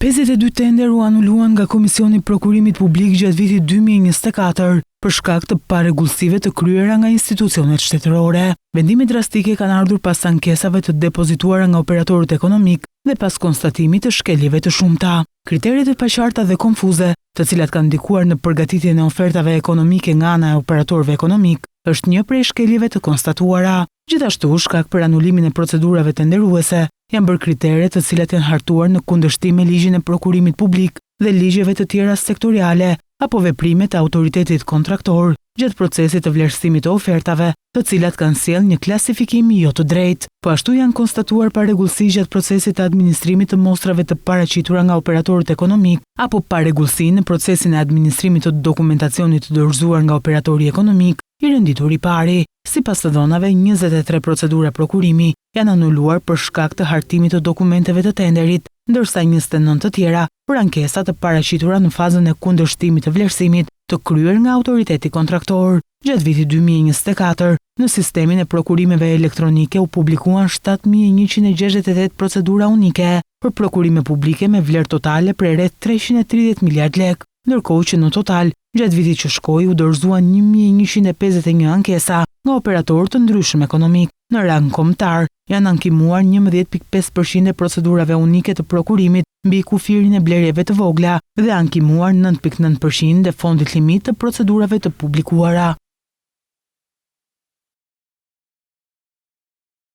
52 tender u anuluan nga Komisioni i Prokurimit Publik gjatë vitit 2024 për shkak të parregullsive të kryera nga institucionet shtetërore. Vendimet drastike kanë ardhur pas ankesave të depozituara nga operatorët ekonomik dhe pas konstatimit të shkeljeve të shumta. Kriteret e paqarta dhe konfuze, të cilat kanë ndikuar në përgatitjen e ofertave ekonomike nga ana e operatorëve ekonomik, është një prej shkeljeve të konstatuara. Gjithashtu, shkak për anulimin e procedurave tenderuese, janë bërë kriteret të cilat janë hartuar në kundërshtim me ligjin e prokurimit publik dhe ligjeve të tjera sektoriale apo veprimet e autoritetit kontraktor gjatë procesit të vlerësimit të ofertave, të cilat kanë sjellë një klasifikim jo të drejtë. Po ashtu janë konstatuar parregullsi gjatë procesit të administrimit të mostrave të paraqitura nga operatorët ekonomik apo parregullsi në procesin e administrimit të dokumentacionit të dorëzuar nga operatori ekonomik i renditur i pari. Sipas të dhënave, 23 procedura prokurimi janë anuluar për shkak të hartimit të dokumenteve të tenderit, ndërsa 29 të tjera për ankesa të paraqitura në fazën e kundërshtimit të vlerësimit të kryer nga autoriteti kontraktor. Gjatë vitit 2024, në sistemin e prokurimeve elektronike u publikuan 7168 procedura unike për prokurime publike me vlerë totale prej rreth 330 miliard lek, ndërkohë që në total, gjatë vitit që shkoi u dorëzuan 1151 ankesa nga operatorë të ndryshëm ekonomik. Në rang kombëtar, janë ankimuar 11.5% e procedurave unike të prokurimit mbi kufirin e blerjeve të vogla dhe ankimuar 9.9% e fondit limit të procedurave të publikuara.